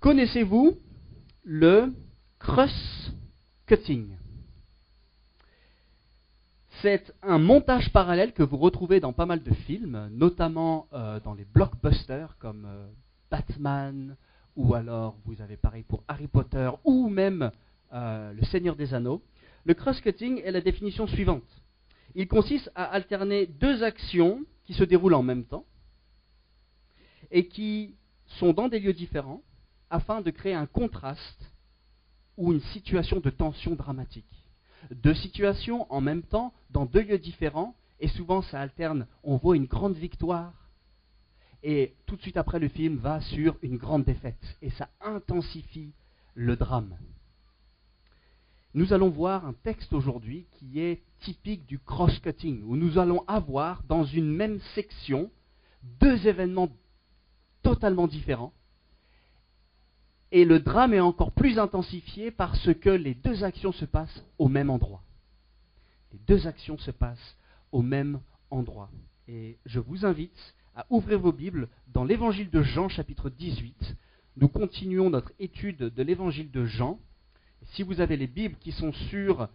Connaissez-vous le cross-cutting? C'est un montage parallèle que vous retrouvez dans pas mal de films, notamment dans les blockbusters comme Batman, ou alors vous avez pareil pour Harry Potter, ou même Le Seigneur des Anneaux. Le cross-cutting est la définition suivante. Il consiste à alterner deux actions qui se déroulent en même temps et qui sont dans des lieux différents afin de créer un contraste ou une situation de tension dramatique. Deux situations en même temps dans deux lieux différents et souvent ça alterne, on voit une grande victoire et tout de suite après le film va sur une grande défaite et ça intensifie le drame. Nous allons voir un texte aujourd'hui qui est typique du cross-cutting, où nous allons avoir dans une même section deux événements totalement différents. Et le drame est encore plus intensifié parce que les deux actions se passent au même endroit. Les deux actions se passent au même endroit. Et je vous invite à ouvrir vos Bibles dans l'évangile de Jean, chapitre 18. Nous continuons notre étude de l'évangile de Jean. Si vous avez les Bibles qui sont sur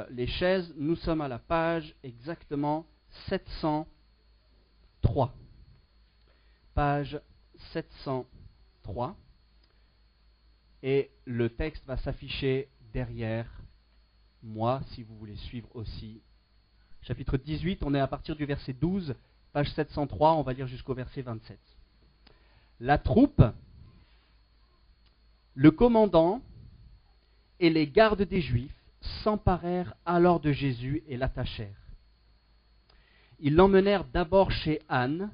les chaises, nous sommes à la page exactement 703. Page 703. Et le texte va s'afficher derrière moi, si vous voulez suivre aussi. Chapitre 18, on est à partir du verset 12, page 703, on va lire jusqu'au verset 27. La troupe, le commandant et les gardes des Juifs s'emparèrent alors de Jésus et l'attachèrent. Ils l'emmenèrent d'abord chez Anne,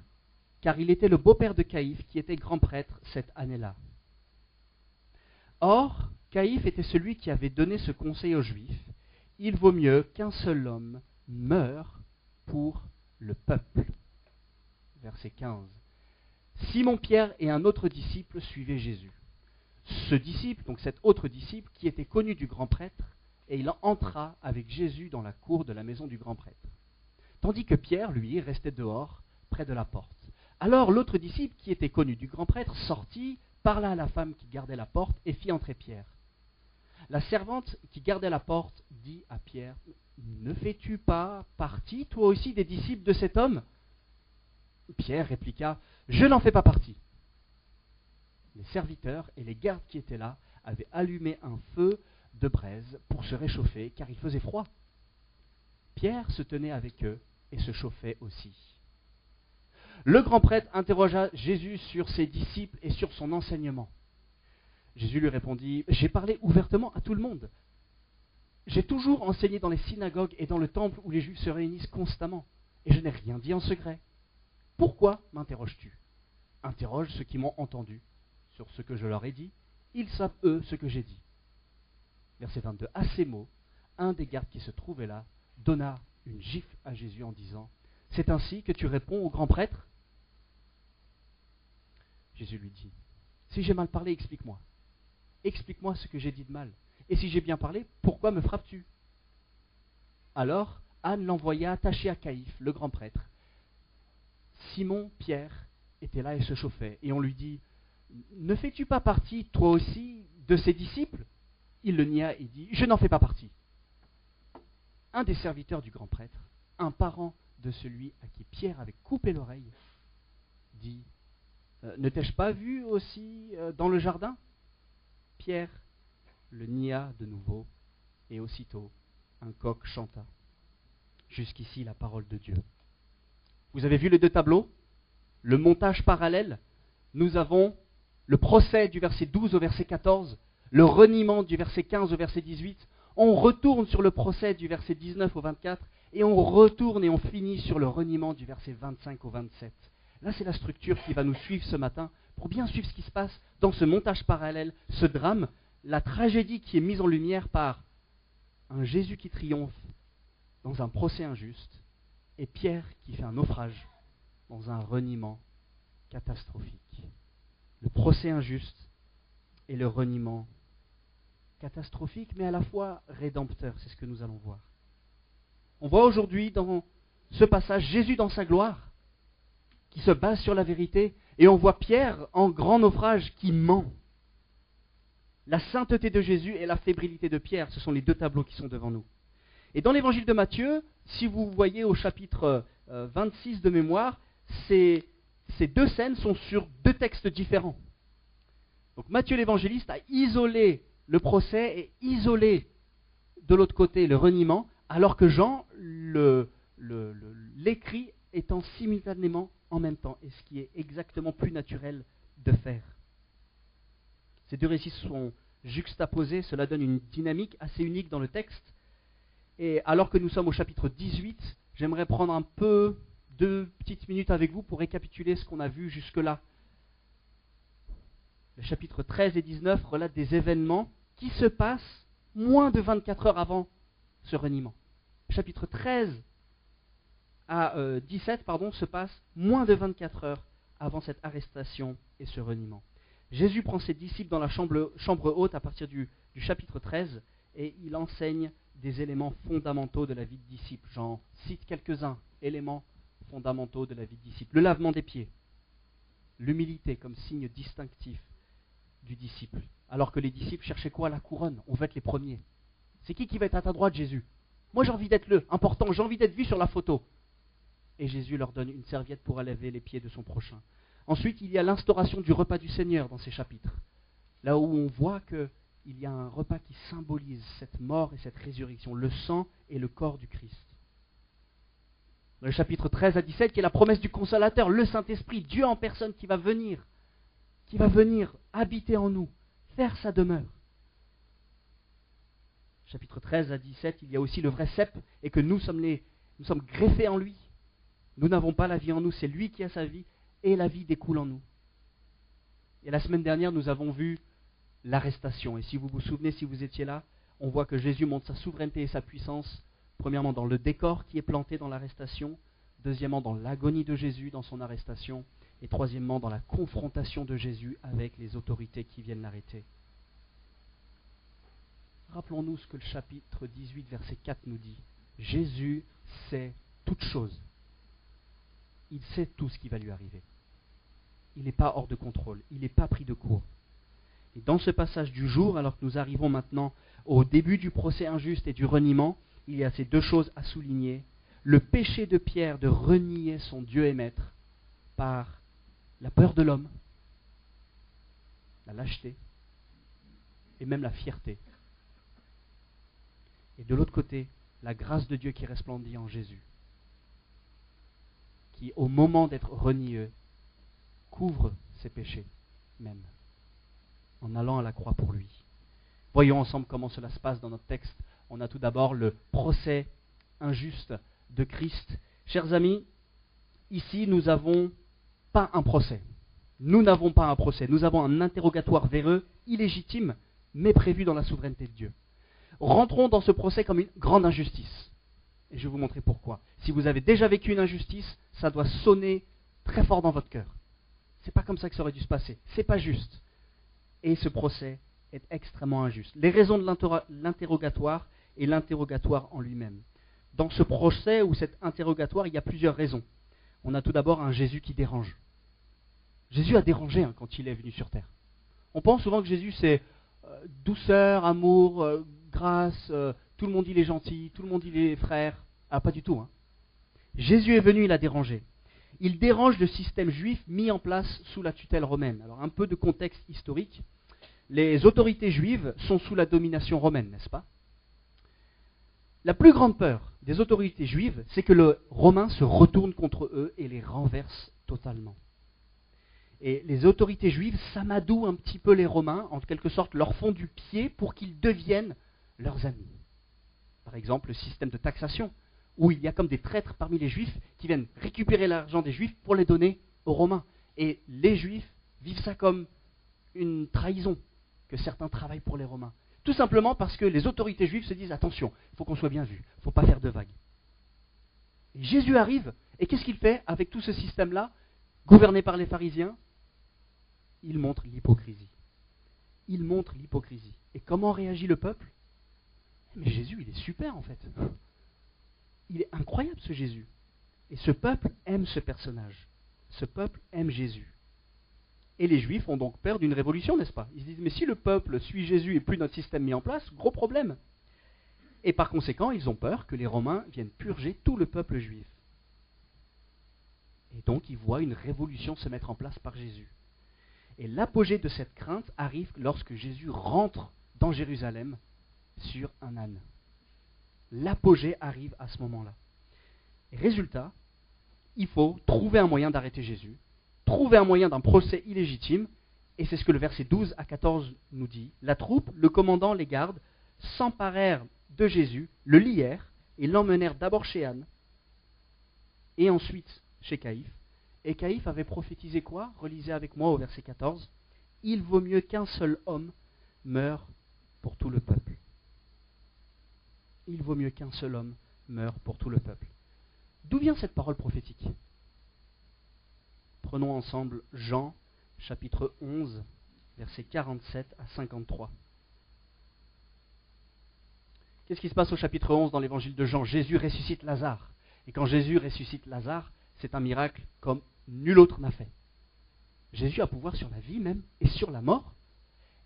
car il était le beau-père de Caïphe qui était grand prêtre cette année-là. Or, Caïphe était celui qui avait donné ce conseil aux Juifs. Il vaut mieux qu'un seul homme meure pour le peuple. Verset 15. Simon-Pierre et un autre disciple suivaient Jésus. Ce disciple, donc cet autre disciple, qui était connu du grand prêtre, et il entra avec Jésus dans la cour de la maison du grand prêtre. Tandis que Pierre, lui, restait dehors, près de la porte. Alors l'autre disciple, qui était connu du grand prêtre, sortit, parla à la femme qui gardait la porte et fit entrer Pierre. La servante qui gardait la porte dit à Pierre, « Ne fais-tu pas partie, toi aussi, des disciples de cet homme ?» Pierre répliqua, « Je n'en fais pas partie. » Les serviteurs et les gardes qui étaient là avaient allumé un feu de braise pour se réchauffer, car il faisait froid. Pierre se tenait avec eux et se chauffait aussi. Le grand prêtre interrogea Jésus sur ses disciples et sur son enseignement. Jésus lui répondit, « J'ai parlé ouvertement à tout le monde. J'ai toujours enseigné dans les synagogues et dans le temple où les Juifs se réunissent constamment, et je n'ai rien dit en secret. Pourquoi m'interroges-tu? Interroge ceux qui m'ont entendu sur ce que je leur ai dit. Ils savent, eux, ce que j'ai dit. » Verset 22. À ces mots, un des gardes qui se trouvait là donna une gifle à Jésus en disant, « C'est ainsi que tu réponds au grand prêtre ?» Jésus lui dit, « Si j'ai mal parlé, explique-moi. Explique-moi ce que j'ai dit de mal. Et si j'ai bien parlé, pourquoi me frappes-tu » Alors Anne l'envoya attaché à Caïphe, le grand prêtre. Simon, Pierre, était là et se chauffait. Et on lui dit, « Ne fais-tu pas partie, toi aussi, de ses disciples ?» Il le nia et dit, « Je n'en fais pas partie. » Un des serviteurs du grand prêtre, un parent de celui à qui Pierre avait coupé l'oreille, dit, « Ne t'ai-je pas vu aussi dans le jardin ?» Pierre le nia de nouveau, et aussitôt un coq chanta. Jusqu'ici la parole de Dieu. Vous avez vu les deux tableaux? Le montage parallèle. Nous avons le procès du verset 12 au verset 14, le reniement du verset 15 au verset 18. On retourne sur le procès du verset 19 au 24, et on retourne et on finit sur le reniement du verset 25 au 27. Là, c'est la structure qui va nous suivre ce matin pour bien suivre ce qui se passe dans ce montage parallèle, ce drame, la tragédie qui est mise en lumière par un Jésus qui triomphe dans un procès injuste et Pierre qui fait un naufrage dans un reniement catastrophique. Le procès injuste et le reniement catastrophique, mais à la fois rédempteur, c'est ce que nous allons voir. On voit aujourd'hui dans ce passage Jésus dans sa gloire, qui se base sur la vérité, et on voit Pierre en grand naufrage qui ment. La sainteté de Jésus et la fébrilité de Pierre, ce sont les deux tableaux qui sont devant nous. Et dans l'évangile de Matthieu, si vous voyez au chapitre 26 de mémoire, ces deux scènes sont sur deux textes différents. Donc Matthieu l'évangéliste a isolé le procès et isolé de l'autre côté le reniement, alors que Jean l'écrit étant simultanément en même temps, et ce qui est exactement plus naturel de faire. Ces deux récits sont juxtaposés, cela donne une dynamique assez unique dans le texte. Et alors que nous sommes au chapitre 18, j'aimerais prendre un peu 2 petites minutes avec vous pour récapituler ce qu'on a vu jusque-là. Le chapitre 13 et 19 relatent des événements qui se passent moins de 24 heures avant ce reniement. Chapitre 13 à 17 se passe moins de 24 heures avant cette arrestation et ce reniement. Jésus prend ses disciples dans la chambre haute à partir du chapitre 13 et il enseigne des éléments fondamentaux de la vie de disciple. J'en cite quelques-uns, éléments fondamentaux de la vie de disciple. Le lavement des pieds, l'humilité comme signe distinctif du disciple. Alors que les disciples cherchaient quoi? La couronne. On veut être les premiers. C'est qui va être à ta droite, Jésus? Moi j'ai envie d'être le important, j'ai envie d'être vu sur la photo. Et Jésus leur donne une serviette pour laver les pieds de son prochain. Ensuite, il y a l'instauration du repas du Seigneur dans ces chapitres. Là où on voit qu'il y a un repas qui symbolise cette mort et cette résurrection, le sang et le corps du Christ. Dans le chapitre 13 à 17, il y a la promesse du Consolateur, le Saint-Esprit, Dieu en personne qui va venir habiter en nous, faire sa demeure. Chapitre 13 à 17, il y a aussi le vrai cep, et que nous sommes greffés en lui. Nous n'avons pas la vie en nous, c'est lui qui a sa vie, et la vie découle en nous. Et la semaine dernière, nous avons vu l'arrestation. Et si vous vous souvenez, si vous étiez là, on voit que Jésus montre sa souveraineté et sa puissance, premièrement dans le décor qui est planté dans l'arrestation, deuxièmement dans l'agonie de Jésus dans son arrestation, et troisièmement dans la confrontation de Jésus avec les autorités qui viennent l'arrêter. Rappelons-nous ce que le chapitre 18, verset 4 nous dit. Jésus sait toutes choses. Il sait tout ce qui va lui arriver. Il n'est pas hors de contrôle, il n'est pas pris de court. Et dans ce passage du jour, alors que nous arrivons maintenant au début du procès injuste et du reniement, il y a ces deux choses à souligner. Le péché de Pierre de renier son Dieu et Maître par la peur de l'homme, la lâcheté et même la fierté. Et de l'autre côté, la grâce de Dieu qui resplendit en Jésus, qui au moment d'être renié, couvre ses péchés même, en allant à la croix pour lui. Voyons ensemble comment cela se passe dans notre texte. On a tout d'abord le procès injuste de Christ. Chers amis, ici nous n'avons pas un procès. Nous n'avons pas un procès. Nous avons un interrogatoire véreux, illégitime, mais prévu dans la souveraineté de Dieu. Rentrons dans ce procès comme une grande injustice. Et je vais vous montrer pourquoi. Si vous avez déjà vécu une injustice, ça doit sonner très fort dans votre cœur. C'est pas comme ça que ça aurait dû se passer. C'est pas juste. Et ce procès est extrêmement injuste. Les raisons de l'interrogatoire et l'interrogatoire en lui-même. Dans ce procès ou cet interrogatoire, il y a plusieurs raisons. On a tout d'abord un Jésus qui dérange. Jésus a dérangé quand il est venu sur terre. On pense souvent que Jésus c'est douceur, amour, grâce, tout le monde il est gentil, tout le monde il est frère. Ah, pas du tout. Jésus est venu, il a dérangé. Il dérange le système juif mis en place sous la tutelle romaine. Alors un peu de contexte historique. Les autorités juives sont sous la domination romaine, n'est-ce pas? La plus grande peur des autorités juives, c'est que le Romain se retourne contre eux et les renverse totalement. Et les autorités juives s'amadouent un petit peu les Romains, en quelque sorte leur font du pied pour qu'ils deviennent leurs amis. Par exemple, le système de taxation, où il y a comme des traîtres parmi les Juifs qui viennent récupérer l'argent des Juifs pour les donner aux Romains. Et les Juifs vivent ça comme une trahison, que certains travaillent pour les Romains. Tout simplement parce que les autorités juives se disent « Attention, il faut qu'on soit bien vu, il ne faut pas faire de vagues. » Et Jésus arrive, et qu'est-ce qu'il fait avec tout ce système-là, gouverné par les pharisiens? Il montre l'hypocrisie. Il montre l'hypocrisie. Et comment réagit le peuple? Mais Jésus, il est super en fait. Il est incroyable ce Jésus. Et ce peuple aime ce personnage. Ce peuple aime Jésus. Et les Juifs ont donc peur d'une révolution, n'est-ce pas? Ils se disent, mais si le peuple suit Jésus et plus notre système mis en place, gros problème. Et par conséquent, ils ont peur que les Romains viennent purger tout le peuple juif. Et donc, ils voient une révolution se mettre en place par Jésus. Et l'apogée de cette crainte arrive lorsque Jésus rentre dans Jérusalem sur un âne. L'apogée arrive à ce moment-là. Et résultat, il faut trouver un moyen d'arrêter Jésus, trouver un moyen d'un procès illégitime, et c'est ce que le verset 12 à 14 nous dit. La troupe, le commandant, les gardes, s'emparèrent de Jésus, le lièrent et l'emmenèrent d'abord chez Anne, et ensuite chez Caïphe. Et Caïphe avait prophétisé quoi? Relisez avec moi au verset 14. Il vaut mieux qu'un seul homme meure pour tout le peuple. Il vaut mieux qu'un seul homme meure pour tout le peuple. D'où vient cette parole prophétique? Prenons ensemble Jean, chapitre 11, versets 47 à 53. Qu'est-ce qui se passe au chapitre 11 dans l'évangile de Jean? Jésus ressuscite Lazare. Et quand Jésus ressuscite Lazare, c'est un miracle comme nul autre n'a fait. Jésus a pouvoir sur la vie même et sur la mort.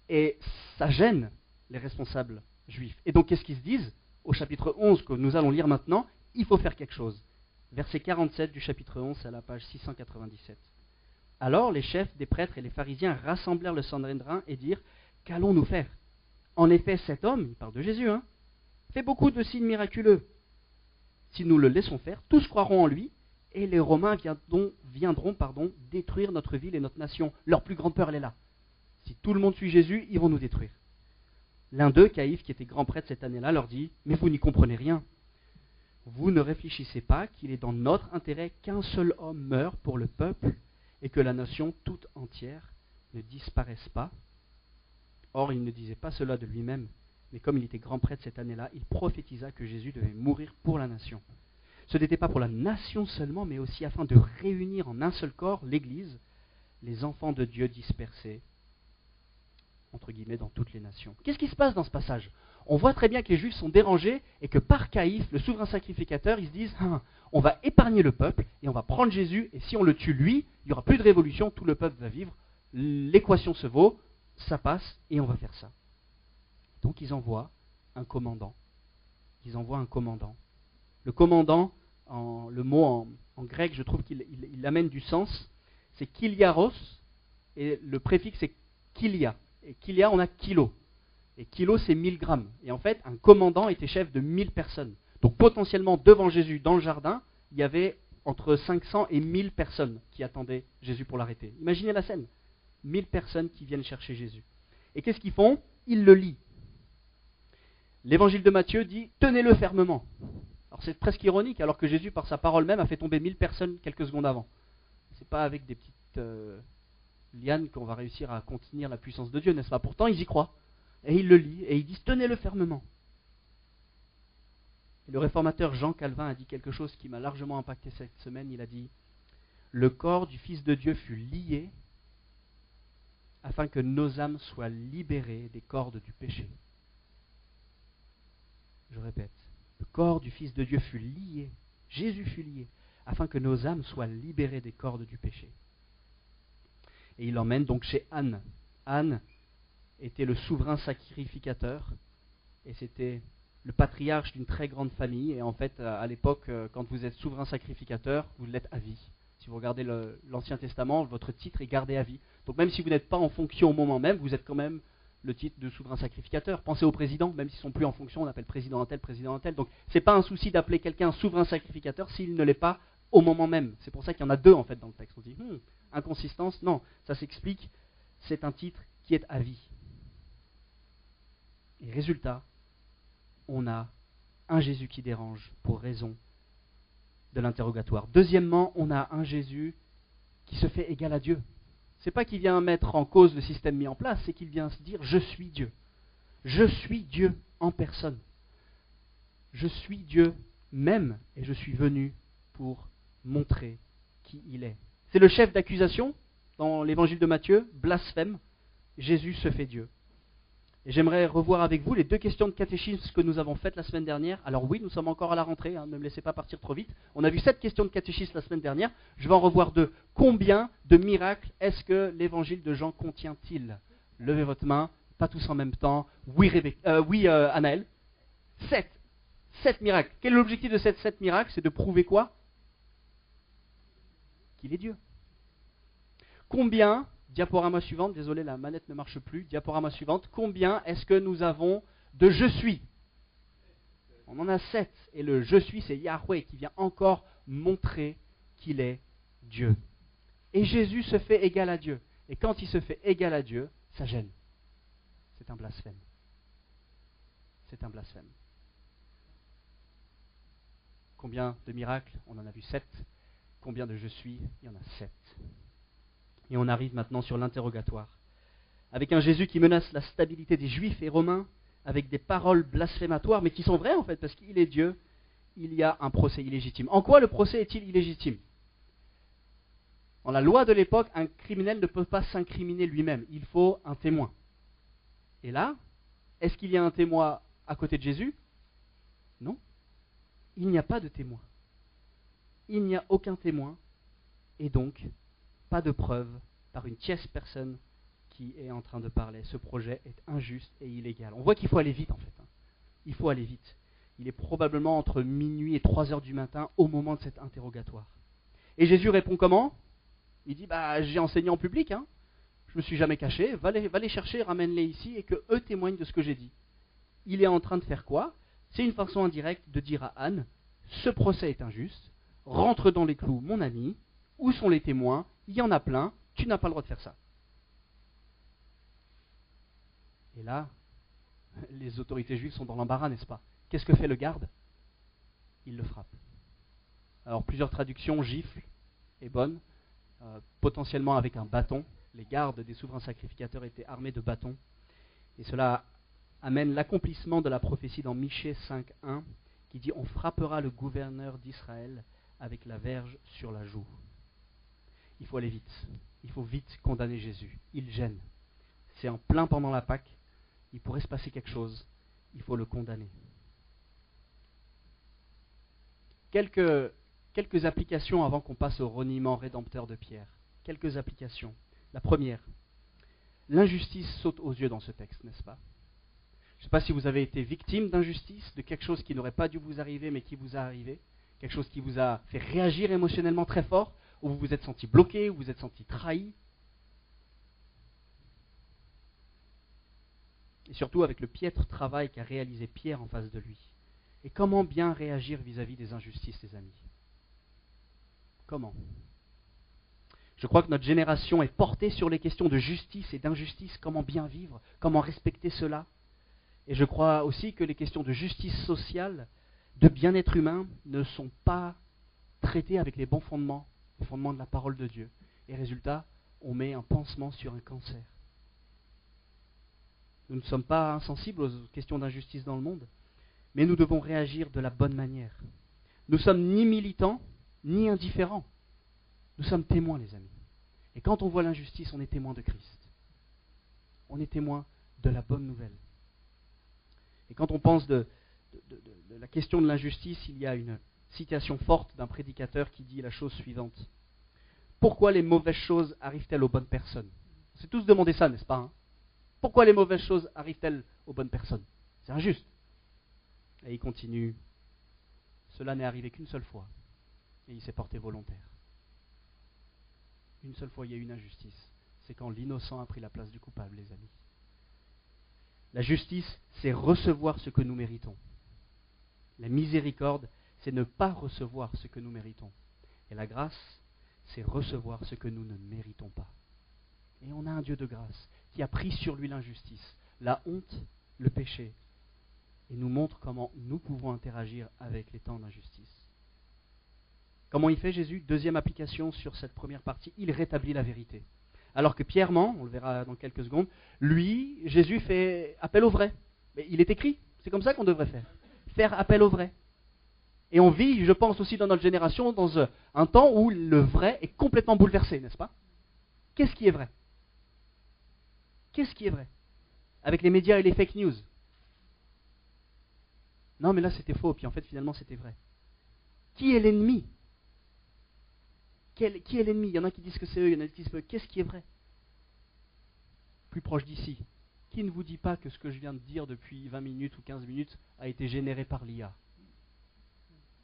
Et ça gêne les responsables juifs. Et donc qu'est-ce qu'ils se disent? Au chapitre 11 que nous allons lire maintenant, il faut faire quelque chose. Verset 47 du chapitre 11, c'est à la page 697. Alors les chefs des prêtres et les pharisiens rassemblèrent le Sanhédrin et dirent, qu'allons-nous faire? En effet, cet homme, il parle de Jésus, fait beaucoup de signes miraculeux. Si nous le laissons faire, tous croiront en lui, et les Romains viendront détruire notre ville et notre nation. Leur plus grande peur, elle est là. Si tout le monde suit Jésus, ils vont nous détruire. L'un d'eux, Caïphe, qui était grand prêtre cette année-là, leur dit, mais vous n'y comprenez rien. Vous ne réfléchissez pas qu'il est dans notre intérêt qu'un seul homme meure pour le peuple et que la nation toute entière ne disparaisse pas. Or, il ne disait pas cela de lui-même, mais comme il était grand prêtre cette année-là, il prophétisa que Jésus devait mourir pour la nation. Ce n'était pas pour la nation seulement, mais aussi afin de réunir en un seul corps l'Église, les enfants de Dieu dispersés, entre guillemets, dans toutes les nations. Qu'est-ce qui se passe dans ce passage? On voit très bien que les Juifs sont dérangés et que par Caïphe, le souverain sacrificateur, ils se disent on va épargner le peuple et on va prendre Jésus, et si on le tue lui, il n'y aura plus de révolution, tout le peuple va vivre, l'équation se vaut, ça passe et on va faire ça. Donc ils envoient un commandant. Le commandant, le mot en grec, je trouve qu'il amène du sens, c'est kiliaros, et le préfixe c'est kilia. Et kilia, on a kilo. Et kilo, c'est 1000 grammes. Et en fait, un commandant était chef de 1000 personnes. Donc potentiellement, devant Jésus, dans le jardin, il y avait entre 500 et 1000 personnes qui attendaient Jésus pour l'arrêter. Imaginez la scène. 1000 personnes qui viennent chercher Jésus. Et qu'est-ce qu'ils font? Ils le lient. L'évangile de Matthieu dit « tenez-le fermement ». Alors c'est presque ironique, alors que Jésus, par sa parole même, a fait tomber 1000 personnes quelques secondes avant. C'est pas avec des petites lianes qu'on va réussir à contenir la puissance de Dieu, n'est-ce pas? Pourtant, ils y croient. Et ils le lient, et ils disent « tenez-le fermement ». Et le réformateur Jean Calvin a dit quelque chose qui m'a largement impacté cette semaine. Il a dit « le corps du Fils de Dieu fut lié afin que nos âmes soient libérées des cordes du péché ». Je répète, le corps du Fils de Dieu fut lié, Jésus fut lié, afin que nos âmes soient libérées des cordes du péché. Et il l'emmène donc chez Anne. Anne était le souverain sacrificateur, et c'était le patriarche d'une très grande famille. Et en fait, à l'époque, quand vous êtes souverain sacrificateur, vous l'êtes à vie. Si vous regardez l'Ancien Testament, votre titre est gardé à vie. Donc même si vous n'êtes pas en fonction au moment même, vous êtes quand même le titre de souverain sacrificateur. Pensez au président, même s'ils ne sont plus en fonction, on appelle président un tel, président un tel. Donc ce n'est pas un souci d'appeler quelqu'un souverain sacrificateur s'il ne l'est pas au moment même. C'est pour ça qu'il y en a deux en fait dans le texte. On dit, inconsistance, non, ça s'explique, c'est un titre qui est à vie. Et résultat, on a un Jésus qui dérange pour raison de l'interrogatoire. Deuxièmement, on a un Jésus qui se fait égal à Dieu. C'est pas qu'il vient mettre en cause le système mis en place, c'est qu'il vient se dire « je suis Dieu ». Je suis Dieu en personne. Je suis Dieu même et je suis venu pour montrer qui il est. C'est le chef d'accusation dans l'évangile de Matthieu, blasphème, Jésus se fait Dieu. Et j'aimerais revoir avec vous les 2 questions de catéchisme que nous avons faites la semaine dernière. Alors oui, nous sommes encore à la rentrée, ne me laissez pas partir trop vite. On a vu 7 questions de catéchisme la semaine dernière. Je vais en revoir 2. Combien de miracles est-ce que l'évangile de Jean contient-il? Levez votre main, pas tous en même temps. Oui, Anaël. 7. 7 miracles. Quel est l'objectif de ces 7 miracles? C'est de prouver quoi? Qu'il est Dieu. Combien, diaporama suivante, désolé la manette ne marche plus, diaporama suivante, combien est-ce que nous avons de je suis? On en a 7. Et le je suis, c'est Yahweh qui vient encore montrer qu'il est Dieu. Et Jésus se fait égal à Dieu. Et quand il se fait égal à Dieu, ça gêne. C'est un blasphème. C'est un blasphème. Combien de miracles? On en a vu 7. Combien de je suis? Il y en a 7. Et on arrive maintenant sur l'interrogatoire. Avec un Jésus qui menace la stabilité des Juifs et Romains, avec des paroles blasphématoires, mais qui sont vraies en fait, parce qu'il est Dieu, il y a un procès illégitime. En quoi le procès est-il illégitime? Dans la loi de l'époque, un criminel ne peut pas s'incriminer lui-même, il faut un témoin. Et là, est-ce qu'il y a un témoin à côté de Jésus? Non. Il n'y a pas de témoin. Il n'y a aucun témoin, et donc pas de preuve par une tierce personne qui est en train de parler. Ce projet est injuste et illégal. On voit qu'il faut aller vite en fait. Il faut aller vite. Il est probablement entre minuit et 3 heures du matin au moment de cet interrogatoire. Et Jésus répond comment? Il dit, j'ai enseigné en public, je ne me suis jamais caché, va les chercher, ramène-les ici et que eux témoignent de ce que j'ai dit. Il est en train de faire quoi? C'est une façon indirecte de dire à Anne, ce procès est injuste, rentre dans les clous mon ami, où sont les témoins? Il y en a plein, tu n'as pas le droit de faire ça. Et là, les autorités juives sont dans l'embarras, n'est-ce pas? Qu'est-ce que fait le garde? Il le frappe. Alors plusieurs traductions, gifle est bonne, potentiellement avec un bâton. Les gardes des souverains sacrificateurs étaient armés de bâtons. Et cela amène l'accomplissement de la prophétie dans Michée 5.1 qui dit « On frappera le gouverneur d'Israël avec la verge sur la joue ». Il faut aller vite. Il faut vite condamner Jésus. Il gêne. C'est en plein pendant la Pâque. Il pourrait se passer quelque chose. Il faut le condamner. Quelques applications avant qu'on passe au reniement rédempteur de Pierre. Quelques applications. La première. L'injustice saute aux yeux dans ce texte, n'est-ce pas? Je ne sais pas si vous avez été victime d'injustice, de quelque chose qui n'aurait pas dû vous arriver mais qui vous a arrivé. Quelque chose qui vous a fait réagir émotionnellement très fort, où vous vous êtes senti bloqué, où vous vous êtes senti trahi. Et surtout avec le piètre travail qu'a réalisé Pierre en face de lui. Et comment bien réagir vis-à-vis des injustices, les amis? Comment? Je crois que notre génération est portée sur les questions de justice et d'injustice, comment bien vivre, comment respecter cela. Et je crois aussi que les questions de justice sociale, de bien-être humain, ne sont pas traitées avec les bons fondements, les fondements de la parole de Dieu. Et résultat, on met un pansement sur un cancer. Nous ne sommes pas insensibles aux questions d'injustice dans le monde, mais nous devons réagir de la bonne manière. Nous sommes ni militants, ni indifférents. Nous sommes témoins, les amis. Et quand on voit l'injustice, on est témoin de Christ. On est témoin de la bonne nouvelle. Et quand on pense de la question de l'injustice, il y a une citation forte d'un prédicateur qui dit la chose suivante. Pourquoi les mauvaises choses arrivent-elles aux bonnes personnes? On s'est tous demandé ça, n'est-ce pas? Pourquoi les mauvaises choses arrivent-elles aux bonnes personnes? C'est injuste. Et il continue. Cela n'est arrivé qu'une seule fois. Et il s'est porté volontaire. Une seule fois, il y a eu une injustice. C'est quand l'innocent a pris la place du coupable, les amis. La justice, c'est recevoir ce que nous méritons. La miséricorde, c'est ne pas recevoir ce que nous méritons. Et la grâce, c'est recevoir ce que nous ne méritons pas. Et on a un Dieu de grâce qui a pris sur lui l'injustice, la honte, le péché, et nous montre comment nous pouvons interagir avec les temps d'injustice. Comment il fait Jésus? Deuxième application sur cette première partie, il rétablit la vérité. Alors que Pierre ment, on le verra dans quelques secondes, lui, Jésus fait appel au vrai. Mais il est écrit, c'est comme ça qu'on devrait faire. Faire appel au vrai. Et on vit, je pense aussi dans notre génération, dans un temps où le vrai est complètement bouleversé, n'est-ce pas? Qu'est-ce qui est vrai? Qu'est-ce qui est vrai? avec les médias et les fake news. Non, mais là c'était faux, puis en fait finalement c'était vrai. Qui est l'ennemi? Qui est l'ennemi? Il y en a qui disent que c'est eux, il y en a qui disent que qu'est-ce qui est vrai? Plus proche d'ici. Qui ne vous dit pas que ce que je viens de dire depuis 20 minutes ou 15 minutes a été généré par l'IA?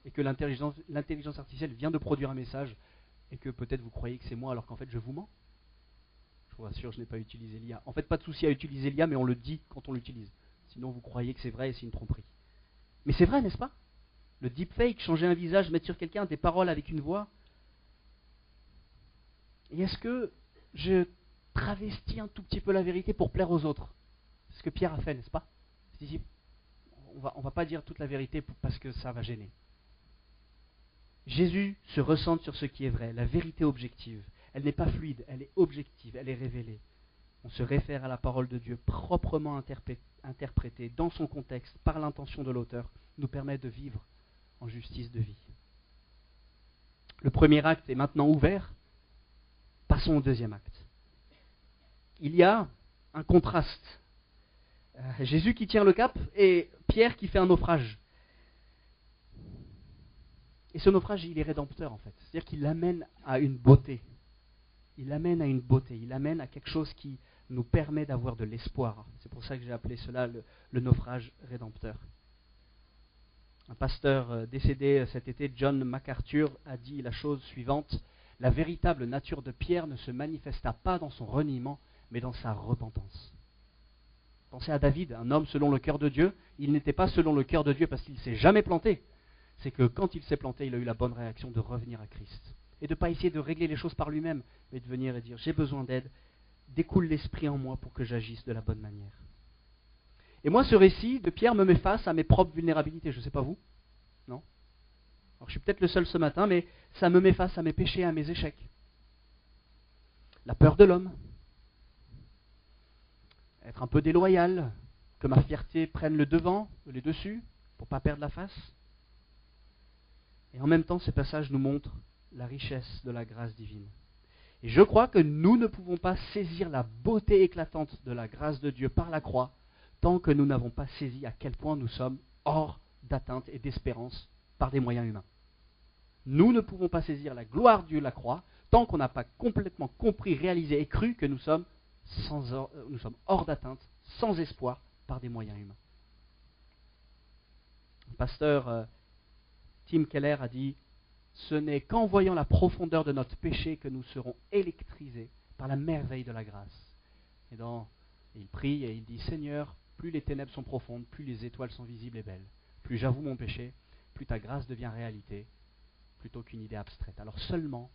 Et que l'intelligence artificielle vient de produire un message et que peut-être vous croyez que c'est moi alors qu'en fait je vous mens? Je vous rassure, je n'ai pas utilisé l'IA. En fait, pas de souci à utiliser l'IA, mais on le dit quand on l'utilise. Sinon vous croyez que c'est vrai et c'est une tromperie. Mais c'est vrai, n'est-ce pas? Le deepfake, changer un visage, mettre sur quelqu'un des paroles avec une voix. Et est-ce que je travestis un tout petit peu la vérité pour plaire aux autres? C'est ce que Pierre a fait, n'est-ce pas? On va pas dire toute la vérité parce que ça va gêner. Jésus se recentre sur ce qui est vrai, la vérité objective. Elle n'est pas fluide, elle est objective, elle est révélée. On se réfère à la parole de Dieu proprement interprétée dans son contexte par l'intention de l'auteur, nous permet de vivre en justice de vie. Le premier acte est maintenant ouvert. Passons au deuxième acte. Il y a un contraste. Jésus qui tient le cap et Pierre qui fait un naufrage. Et ce naufrage, il est rédempteur en fait. C'est-à-dire qu'il l'amène à une beauté. Il l'amène à une beauté. Il l'amène à quelque chose qui nous permet d'avoir de l'espoir. C'est pour ça que j'ai appelé cela le naufrage rédempteur. Un pasteur décédé cet été, John MacArthur, a dit la chose suivante: la véritable nature de Pierre ne se manifesta pas dans son reniement, mais dans sa repentance. Pensez à David, un homme selon le cœur de Dieu. Il n'était pas selon le cœur de Dieu parce qu'il ne s'est jamais planté. C'est que quand il s'est planté, il a eu la bonne réaction de revenir à Christ. Et de ne pas essayer de régler les choses par lui-même, mais de venir et dire: j'ai besoin d'aide, découle l'esprit en moi pour que j'agisse de la bonne manière. Et moi, ce récit de Pierre me met face à mes propres vulnérabilités. Je ne sais pas vous, non? Alors je suis peut-être le seul ce matin, mais ça me met face à mes péchés, à mes échecs. La peur de l'homme. Être un peu déloyal, que ma fierté prenne le devant, le dessus, pour ne pas perdre la face. Et en même temps, ces passages nous montrent la richesse de la grâce divine. Et je crois que nous ne pouvons pas saisir la beauté éclatante de la grâce de Dieu par la croix tant que nous n'avons pas saisi à quel point nous sommes hors d'atteinte et d'espérance par des moyens humains. Nous ne pouvons pas saisir la gloire de la croix tant qu'on n'a pas complètement compris, réalisé et cru que nous sommes hors d'atteinte, sans espoir par des moyens humains. Le pasteur Tim Keller a dit: ce n'est qu'en voyant la profondeur de notre péché que nous serons électrisés par la merveille de la grâce. Et il prie et il dit: Seigneur, plus les ténèbres sont profondes, plus les étoiles sont visibles et belles. Plus j'avoue mon péché, plus ta grâce devient réalité, plutôt qu'une idée abstraite. Alors seulement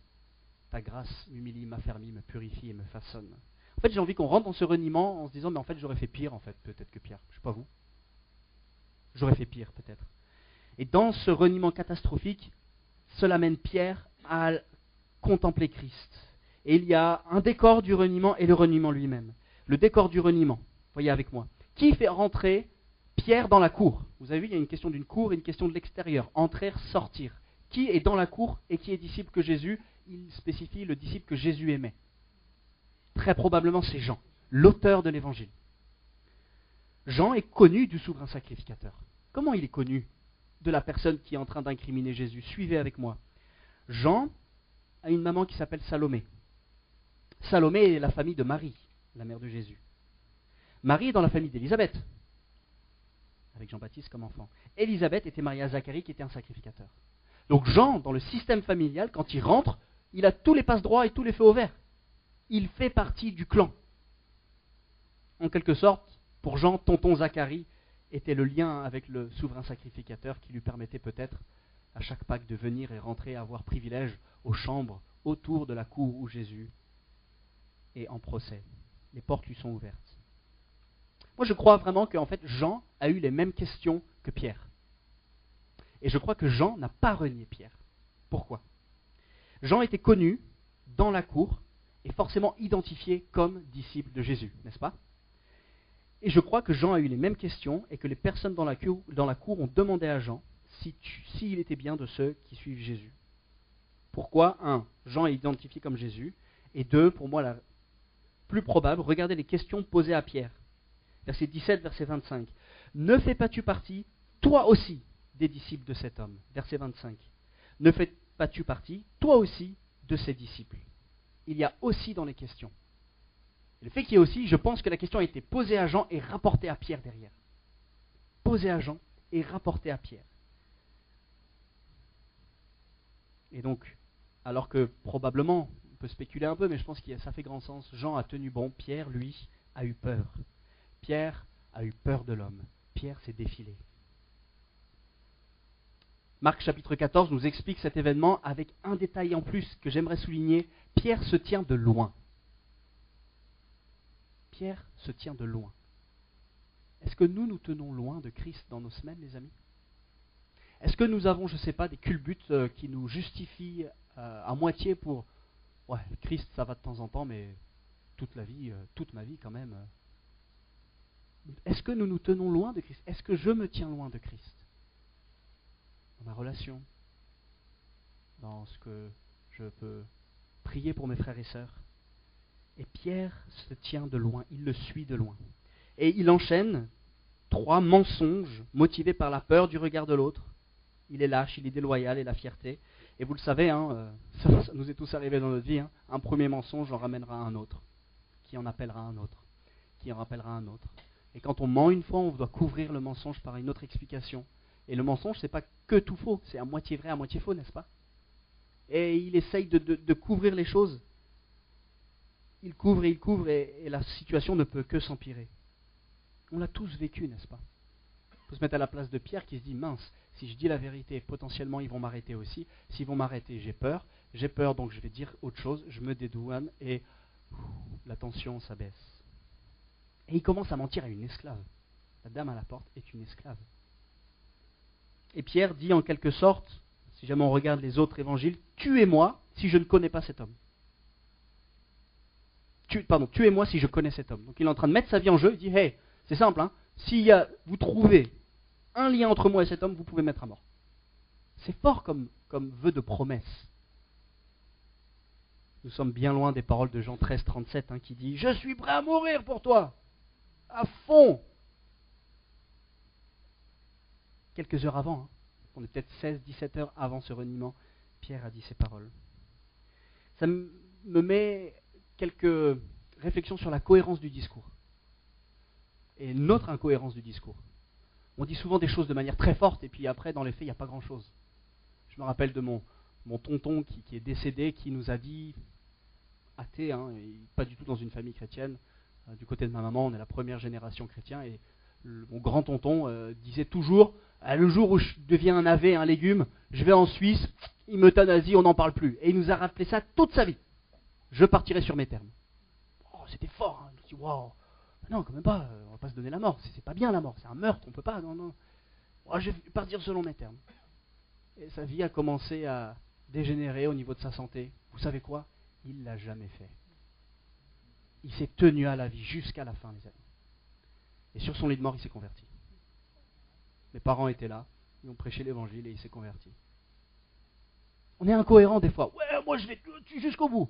ta grâce m'humilie, m'affermit, me purifie et me façonne. En fait, j'ai envie qu'on rentre dans ce reniement en se disant: mais en fait, j'aurais fait pire, en fait, peut-être que Pierre. Je ne sais pas vous. J'aurais fait pire, peut-être. Et dans ce reniement catastrophique, cela mène Pierre à contempler Christ. Et il y a un décor du reniement et le reniement lui-même. Le décor du reniement, voyez avec moi. Qui fait rentrer Pierre dans la cour? Vous avez vu, il y a une question d'une cour et une question de l'extérieur. Entrer, sortir. Qui est dans la cour et qui est disciple que Jésus? Il spécifie le disciple que Jésus aimait. Très probablement c'est Jean, l'auteur de l'évangile. Jean est connu du souverain sacrificateur. Comment il est connu de la personne qui est en train d'incriminer Jésus? Suivez avec moi. Jean a une maman qui s'appelle Salomé. Salomé est la famille de Marie, la mère de Jésus. Marie est dans la famille d'Élisabeth, avec Jean-Baptiste comme enfant. Élisabeth était mariée à Zacharie qui était un sacrificateur. Donc Jean, dans le système familial, quand il rentre, il a tous les passe-droits et tous les feux au vert. Il fait partie du clan. En quelque sorte, pour Jean, tonton Zacharie était le lien avec le souverain sacrificateur qui lui permettait peut-être à chaque Pâques de venir et rentrer et avoir privilège aux chambres autour de la cour où Jésus est en procès. Les portes lui sont ouvertes. Moi je crois vraiment qu'en fait Jean a eu les mêmes questions que Pierre. Et je crois que Jean n'a pas renié Pierre. Pourquoi? Jean était connu dans la cour et forcément identifié comme disciple de Jésus, n'est-ce pas? Et je crois que Jean a eu les mêmes questions et que les personnes dans la cour ont demandé à Jean s'il était bien de ceux qui suivent Jésus. Pourquoi? 1. Jean est identifié comme Jésus. Et 2, pour moi, la plus probable, regardez les questions posées à Pierre. Verset 17, verset 25. Ne fais pas-tu partie, toi aussi, des disciples de cet homme? Verset 25. Ne fais pas-tu partie, toi aussi, de ses disciples? Il y a aussi dans les questions. Et le fait qu'il y ait aussi, je pense que la question a été posée à Jean et rapportée à Pierre derrière. Posée à Jean et rapportée à Pierre. Et donc, alors que probablement, on peut spéculer un peu, mais je pense que ça fait grand sens, Jean a tenu bon, Pierre, lui, a eu peur. Pierre a eu peur de l'homme. Pierre s'est défilé. Marc chapitre 14 nous explique cet événement avec un détail en plus que j'aimerais souligner. Pierre se tient de loin. Pierre se tient de loin. Est-ce que nous tenons loin de Christ dans nos semaines, les amis? Est-ce que nous avons, je ne sais pas, des culbutes qui nous justifient à moitié pour « Ouais, Christ, ça va de temps en temps, mais toute la vie, toute ma vie quand même. » Est-ce que nous tenons loin de Christ? Est-ce que je me tiens loin de Christ? Dans ma relation, dans ce que je peux prier pour mes frères et sœurs. Et Pierre se tient de loin, il le suit de loin. Et il enchaîne 3 mensonges motivés par la peur du regard de l'autre. Il est lâche, il est déloyal et la fierté. Et vous le savez, ça nous est tous arrivé dans notre vie. Un premier mensonge en ramènera un autre, qui en appellera un autre, qui en rappellera un autre. Et quand on ment une fois, on doit couvrir le mensonge par une autre explication. Et le mensonge, c'est pas que tout faux, c'est à moitié vrai, à moitié faux, n'est-ce pas? Et il essaye de couvrir les choses. Il couvre et la situation ne peut que s'empirer. On l'a tous vécu, n'est-ce pas? Il faut se mettre à la place de Pierre qui se dit, mince, si je dis la vérité, potentiellement ils vont m'arrêter aussi. S'ils vont m'arrêter, j'ai peur, donc je vais dire autre chose, je me dédouane et la tension s'abaisse. Et il commence à mentir à une esclave. La dame à la porte est une esclave. Et Pierre dit en quelque sorte, si jamais on regarde les autres évangiles, tuez-moi si je ne connais pas cet homme. Tuez-moi si je connais cet homme. Donc il est en train de mettre sa vie en jeu, il dit, hey, c'est simple, si vous trouvez un lien entre moi et cet homme, vous pouvez mettre à mort. C'est fort comme vœu de promesse. Nous sommes bien loin des paroles de Jean 13, 37, qui dit, je suis prêt à mourir pour toi, à fond. Quelques heures avant, on est peut-être 16, 17 heures avant ce reniement, Pierre a dit ces paroles. Ça me met quelques réflexions sur la cohérence du discours et notre incohérence du discours. On dit souvent des choses de manière très forte et puis après, dans les faits, il n'y a pas grand-chose. Je me rappelle de mon tonton qui est décédé, qui nous a dit, athée, et pas du tout dans une famille chrétienne, du côté de ma maman, on est la première génération chrétien, et mon grand-tonton disait toujours, le jour où je deviens un navet, un légume, je vais en Suisse, il m'euthanasie, on n'en parle plus. Et il nous a rappelé ça toute sa vie. Je partirai sur mes termes. Oh, c'était fort, je me suis dit, waouh, non, quand même pas, on va pas se donner la mort, c'est pas bien la mort, c'est un meurtre, on peut pas, non. Oh, je vais partir selon mes termes. Et sa vie a commencé à dégénérer au niveau de sa santé. Vous savez quoi? Il ne l'a jamais fait. Il s'est tenu à la vie jusqu'à la fin, les amis. Et sur son lit de mort, il s'est converti. Mes parents étaient là, ils ont prêché l'évangile et il s'est converti. On est incohérent des fois. Ouais, moi je vais te tuer jusqu'au bout.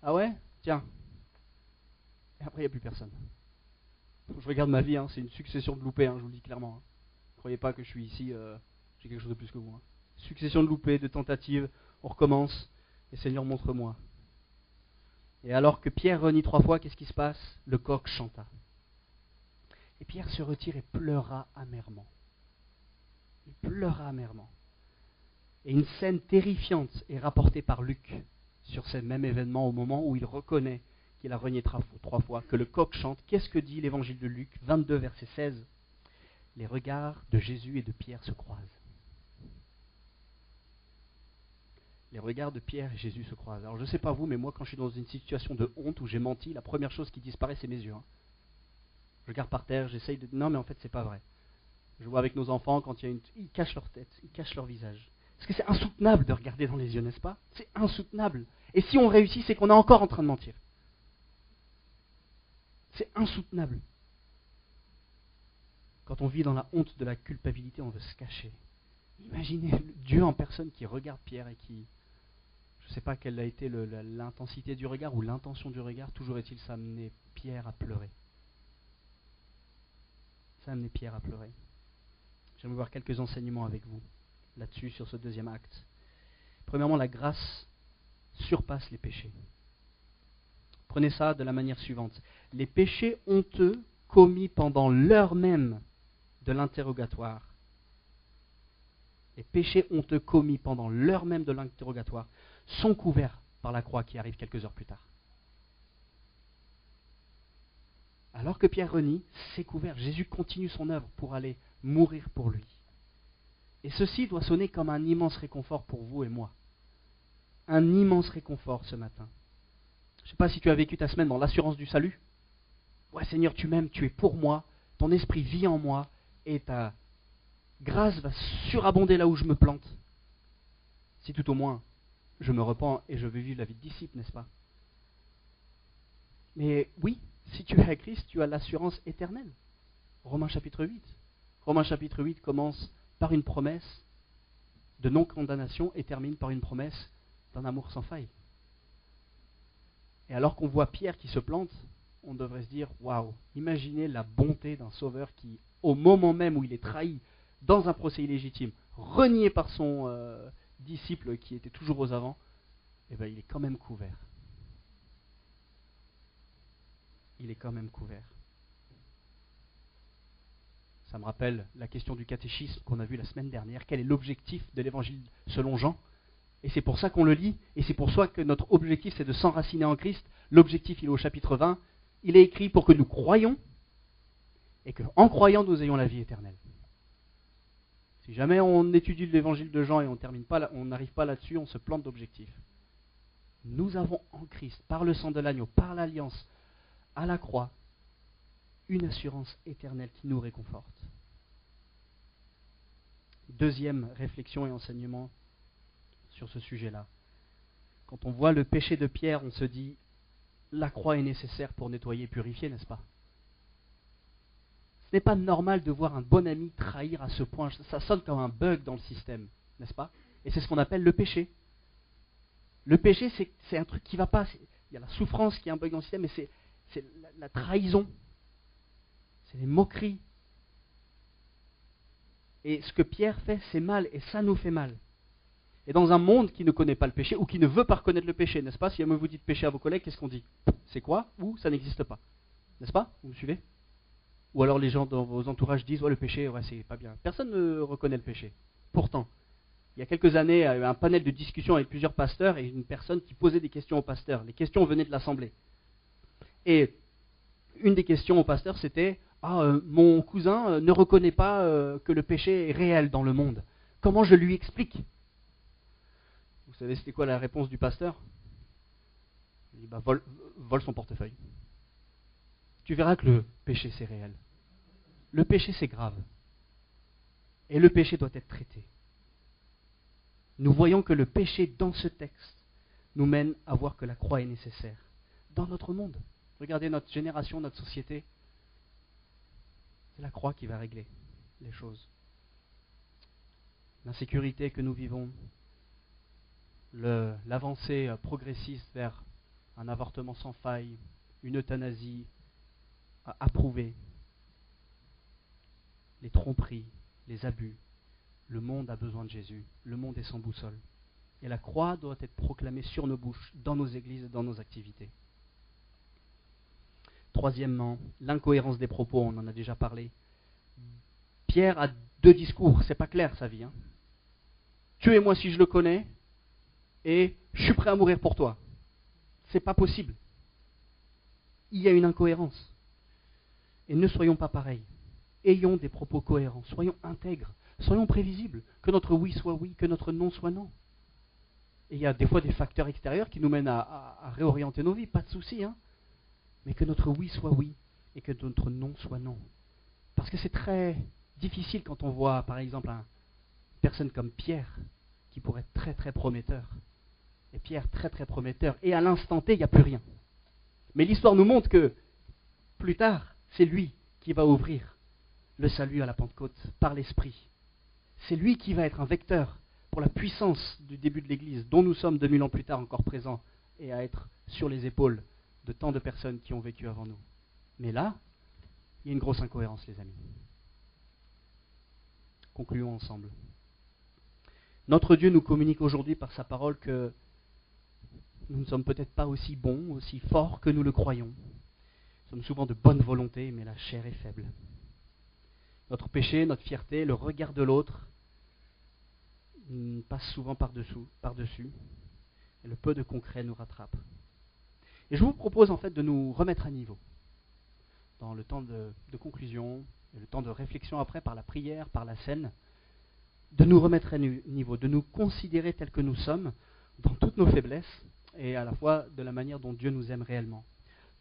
Ah ouais? Tiens. Et après, il n'y a plus personne. Je regarde ma vie, c'est une succession de loupés, je vous le dis clairement. Ne croyez pas que je suis ici, j'ai quelque chose de plus que vous. Succession de loupés, de tentatives, on recommence, et Seigneur, montre-moi. Et alors que Pierre renie 3 fois, qu'est-ce qui se passe? Le coq chanta. Et Pierre se retire et pleura amèrement. Il pleura amèrement. Et une scène terrifiante est rapportée par Luc sur ce même événement au moment où il reconnaît qu'il a renié 3 fois, que le coq chante. Qu'est-ce que dit l'évangile de Luc 22, verset 16? Les regards de Jésus et de Pierre se croisent. Les regards de Pierre et Jésus se croisent. Alors je ne sais pas vous, mais moi quand je suis dans une situation de honte où j'ai menti, la première chose qui disparaît, c'est mes yeux. Je regarde par terre, j'essaye de... Non mais en fait c'est pas vrai. Je vois avec nos enfants, quand il y a ils cachent leur tête, ils cachent leur visage. Parce que c'est insoutenable de regarder dans les yeux, n'est-ce pas? C'est insoutenable. Et si on réussit, c'est qu'on est encore en train de mentir. C'est insoutenable. Quand on vit dans la honte de la culpabilité, on veut se cacher. Imaginez Dieu en personne qui regarde Pierre et qui... Je ne sais pas quelle a été l'intensité du regard ou l'intention du regard, toujours est-il ça amenait Pierre à pleurer. Ça a amené Pierre à pleurer. J'aimerais voir quelques enseignements avec vous là-dessus, sur ce deuxième acte. Premièrement, la grâce surpasse les péchés. Prenez ça de la manière suivante. Les péchés honteux commis pendant l'heure même de l'interrogatoire, les péchés honteux commis pendant l'heure même de l'interrogatoire sont couverts par la croix qui arrive quelques heures plus tard. Alors que Pierre renie, c'est couvert. Jésus continue son œuvre pour aller mourir pour lui. Et ceci doit sonner comme un immense réconfort pour vous et moi. Un immense réconfort ce matin. Je ne sais pas si tu as vécu ta semaine dans l'assurance du salut. Ouais, Seigneur, tu m'aimes, tu es pour moi, ton esprit vit en moi, et ta grâce va surabonder là où je me plante. Si tout au moins, je me repens et je veux vivre la vie de disciple, n'est-ce pas? Mais oui, si tu es à Christ, tu as l'assurance éternelle. Romains chapitre 8. Romains chapitre 8 commence par une promesse de non-condamnation et termine par une promesse d'un amour sans faille. Et alors qu'on voit Pierre qui se plante, on devrait se dire, waouh, imaginez la bonté d'un sauveur qui, au moment même où il est trahi dans un procès illégitime, renié par son disciple qui était toujours aux avant, eh bien, il est quand même couvert. Il est quand même couvert. Ça me rappelle la question du catéchisme qu'on a vu la semaine dernière. Quel est l'objectif de l'évangile selon Jean? Et c'est pour ça qu'on le lit, et c'est pour ça que notre objectif c'est de s'enraciner en Christ. L'objectif il est au chapitre 20. Il est écrit pour que nous croyions, et qu'en croyant nous ayons la vie éternelle. Si jamais on étudie l'évangile de Jean et on n'arrive pas là-dessus, on se plante d'objectif. Nous avons en Christ, par le sang de l'agneau, par l'alliance, à la croix, une assurance éternelle qui nous réconforte. Deuxième réflexion et enseignement sur ce sujet-là. Quand on voit le péché de Pierre, on se dit, la croix est nécessaire pour nettoyer et purifier, n'est-ce pas? Ce n'est pas normal de voir un bon ami trahir à ce point. Ça sonne comme un bug dans le système, n'est-ce pas? Et c'est ce qu'on appelle le péché. Le péché, c'est un truc qui ne va pas. Il y a la souffrance qui est un bug dans le système, mais c'est la trahison. C'est les moqueries. Et ce que Pierre fait, c'est mal, et ça nous fait mal. Et dans un monde qui ne connaît pas le péché, ou qui ne veut pas reconnaître le péché, n'est-ce pas? Si jamais vous dites péché à vos collègues, qu'est-ce qu'on dit? C'est quoi? Ou ça n'existe pas. N'est-ce pas? Vous me suivez? Ou alors les gens dans vos entourages disent, ouais, le péché, ouais, c'est pas bien. Personne ne reconnaît le péché. Pourtant, il y a quelques années, il y avait un panel de discussion avec plusieurs pasteurs et une personne qui posait des questions aux pasteurs. Les questions venaient de l'assemblée. Et une des questions au pasteur, c'était, mon cousin ne reconnaît pas que le péché est réel dans le monde. Comment je lui explique? Vous savez c'était quoi la réponse du pasteur? Il dit, vole son portefeuille. Tu verras que le péché c'est réel. Le péché c'est grave. Et le péché doit être traité. Nous voyons que le péché dans ce texte nous mène à voir que la croix est nécessaire dans notre monde. Regardez notre génération, notre société. C'est la croix qui va régler les choses. L'insécurité que nous vivons, l'avancée progressiste vers un avortement sans faille, une euthanasie approuvée, les tromperies, les abus. Le monde a besoin de Jésus. Le monde est sans boussole. Et la croix doit être proclamée sur nos bouches, dans nos églises et dans nos activités. Troisièmement, l'incohérence des propos, on en a déjà parlé. Pierre a deux discours, c'est pas clair sa vie. Tuez-moi si je le connais, et je suis prêt à mourir pour toi. C'est pas possible. Il y a une incohérence. Et ne soyons pas pareils. Ayons des propos cohérents, soyons intègres, soyons prévisibles, que notre oui soit oui, que notre non soit non. Et il y a des fois des facteurs extérieurs qui nous mènent à réorienter nos vies, pas de souci, mais que notre oui soit oui et que notre non soit non. Parce que c'est très difficile quand on voit, par exemple, une personne comme Pierre, qui pourrait être très très prometteur. Et Pierre, très très prometteur. Et à l'instant T, il n'y a plus rien. Mais l'histoire nous montre que, plus tard, c'est lui qui va ouvrir le salut à la Pentecôte par l'Esprit. C'est lui qui va être un vecteur pour la puissance du début de l'Église, dont nous sommes 2000 ans plus tard encore présents, et à être sur les épaules de tant de personnes qui ont vécu avant nous. Mais là, il y a une grosse incohérence, les amis. Concluons ensemble. Notre Dieu nous communique aujourd'hui par sa parole que nous ne sommes peut-être pas aussi bons, aussi forts que nous le croyons. Nous sommes souvent de bonne volonté, mais la chair est faible. Notre péché, notre fierté, le regard de l'autre passe souvent par-dessus, et le peu de concret nous rattrape. Et je vous propose en fait de nous remettre à niveau dans le temps de conclusion et le temps de réflexion après par la prière, par la scène, de nous remettre à niveau, de nous considérer tels que nous sommes dans toutes nos faiblesses et à la fois de la manière dont Dieu nous aime réellement.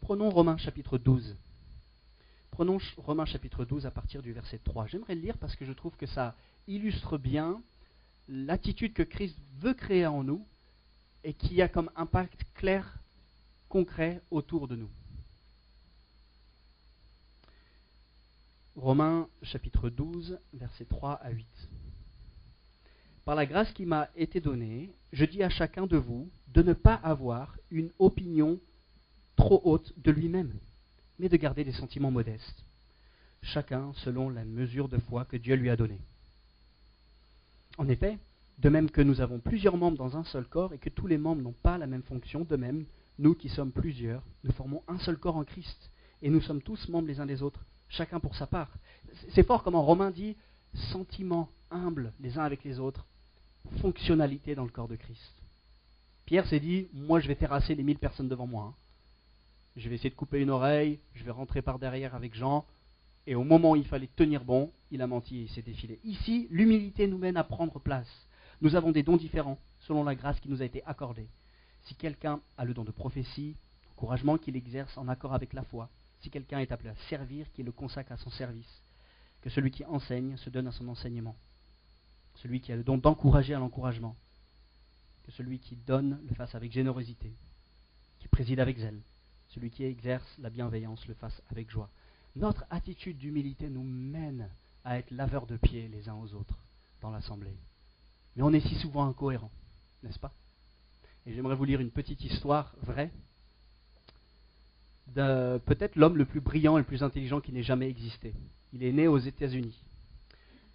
Prenons Romains chapitre 12. Prenons Romains chapitre 12 à partir du verset 3. J'aimerais le lire parce que je trouve que ça illustre bien l'attitude que Christ veut créer en nous et qui a comme impact clair, concret autour de nous. Romains chapitre 12, versets 3 à 8. Par la grâce qui m'a été donnée, je dis à chacun de vous de ne pas avoir une opinion trop haute de lui-même, mais de garder des sentiments modestes, chacun selon la mesure de foi que Dieu lui a donnée. En effet, de même que nous avons plusieurs membres dans un seul corps et que tous les membres n'ont pas la même fonction, de même, nous qui sommes plusieurs, nous formons un seul corps en Christ, et nous sommes tous membres les uns des autres, chacun pour sa part. C'est fort comme en Romains dit, sentiments humbles les uns avec les autres, fonctionnalité dans le corps de Christ. Pierre s'est dit, moi je vais terrasser les 1000 personnes devant moi. Je vais essayer de couper une oreille, je vais rentrer par derrière avec Jean, et au moment où il fallait tenir bon, il a menti et il s'est défilé. Ici, l'humilité nous mène à prendre place. Nous avons des dons différents, selon la grâce qui nous a été accordée. Si quelqu'un a le don de prophétie, encouragement qu'il exerce en accord avec la foi. Si quelqu'un est appelé à servir, qu'il le consacre à son service. Que celui qui enseigne se donne à son enseignement. Celui qui a le don d'encourager à l'encouragement. Que celui qui donne le fasse avec générosité. Qui préside avec zèle. Celui qui exerce la bienveillance le fasse avec joie. Notre attitude d'humilité nous mène à être laveurs de pieds les uns aux autres dans l'assemblée. Mais on est si souvent incohérents, n'est-ce pas? Et j'aimerais vous lire une petite histoire vraie de peut-être l'homme le plus brillant et le plus intelligent qui n'ait jamais existé. Il est né aux États-Unis.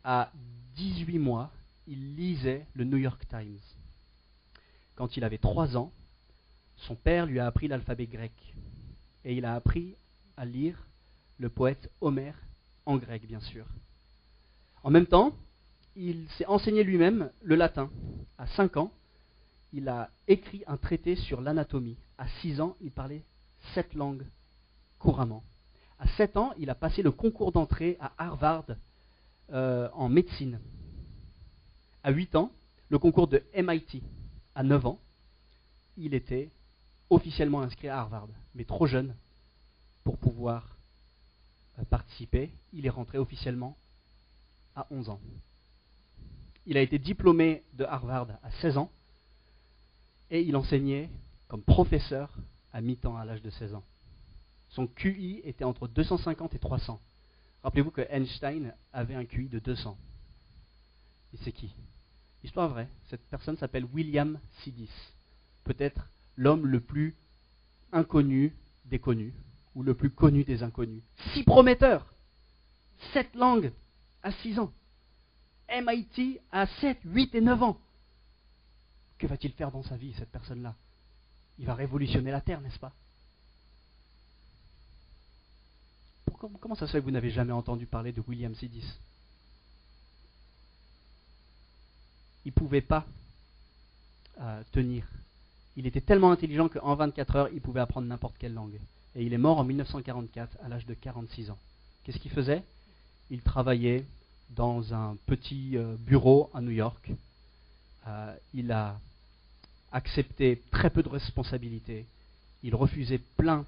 À 18 mois, il lisait le New York Times. Quand il avait 3 ans, son père lui a appris l'alphabet grec. Et il a appris à lire le poète Homère, en grec bien sûr. En même temps, il s'est enseigné lui-même le latin. À 5 ans, il a écrit un traité sur l'anatomie. À 6 ans, il parlait 7 langues couramment. À 7 ans, il a passé le concours d'entrée à Harvard en médecine. À 8 ans, le concours de MIT. À 9 ans, il était officiellement inscrit à Harvard, mais trop jeune pour pouvoir participer. Il est rentré officiellement à 11 ans. Il a été diplômé de Harvard à 16 ans et il enseignait comme professeur à mi-temps à l'âge de 16 ans. Son QI était entre 250 et 300. Rappelez-vous que Einstein avait un QI de 200. Et c'est qui? Histoire vraie. Cette personne s'appelle William Sidis. Peut-être l'homme le plus inconnu des connus, ou le plus connu des inconnus. Si prometteur! 7 langues à 6 ans. MIT à 7, 8 et 9 ans. Que va-t-il faire dans sa vie, cette personne-là? Il va révolutionner la Terre, n'est-ce pas? Comment ça se fait que vous n'avez jamais entendu parler de William Sidis? Il ne pouvait pas tenir. Il était tellement intelligent qu'en 24 heures, il pouvait apprendre n'importe quelle langue. Et il est mort en 1944 à l'âge de 46 ans. Qu'est-ce qu'il faisait? Il travaillait dans un petit bureau à New York. Il a accepté très peu de responsabilités. Il refusait plein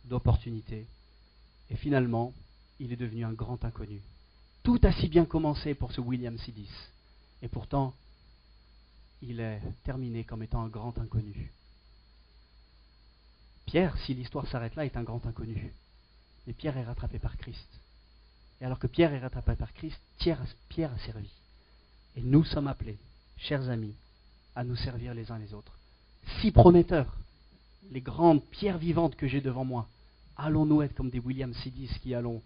d'opportunités. Et finalement, il est devenu un grand inconnu. Tout a si bien commencé pour ce William Sidis. Et pourtant, il est terminé comme étant un grand inconnu. Pierre, si l'histoire s'arrête là, est un grand inconnu. Mais Pierre est rattrapé par Christ. Et alors que Pierre est rattrapé par Christ, Pierre a servi. Et nous sommes appelés, chers amis, à nous servir les uns les autres. Si prometteurs, les grandes pierres vivantes que j'ai devant moi, allons-nous être comme des William Sidis qui allons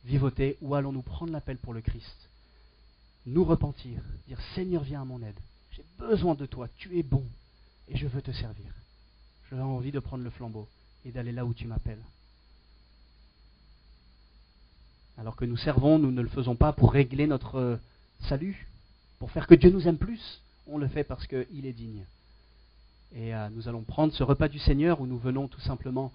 vivoter ou allons-nous prendre l'appel pour le Christ? nous repentir, dire Seigneur, viens à mon aide. J'ai besoin de toi, tu es bon et je veux te servir. J'ai envie de prendre le flambeau et d'aller là où tu m'appelles. Alors que nous servons, nous ne le faisons pas pour régler notre salut, pour faire que Dieu nous aime plus. On le fait parce qu'il est digne. Et nous allons prendre ce repas du Seigneur où nous venons tout simplement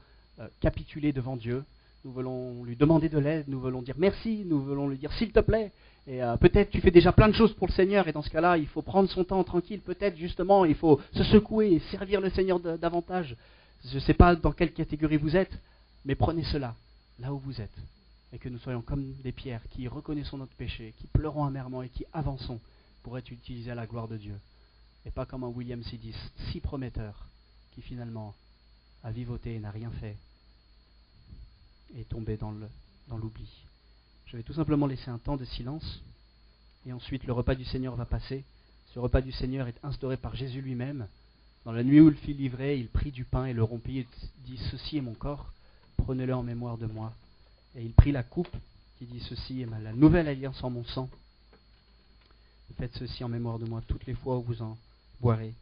capituler devant Dieu. Nous voulons lui demander de l'aide, nous voulons dire merci, nous voulons lui dire s'il te plaît. Et peut-être tu fais déjà plein de choses pour le Seigneur et dans ce cas-là, il faut prendre son temps tranquille. Peut-être justement, il faut se secouer et servir le Seigneur davantage. Je ne sais pas dans quelle catégorie vous êtes, mais prenez cela là où vous êtes. Et que nous soyons comme des pierres qui reconnaissons notre péché, qui pleurons amèrement et qui avançons pour être utilisés à la gloire de Dieu. Et pas comme un William Sidis, si prometteur, qui finalement a vivoté et n'a rien fait, et est tombé dans l'oubli. Je vais tout simplement laisser un temps de silence, et ensuite le repas du Seigneur va passer. Ce repas du Seigneur est instauré par Jésus lui-même. Dans la nuit où il fut livré, il prit du pain et le rompit et dit « Ceci est mon corps, prenez-le en mémoire de moi ». Et il prit la coupe qui dit « Ceci est la nouvelle alliance en mon sang. Faites ceci en mémoire de moi toutes les fois où vous en boirez.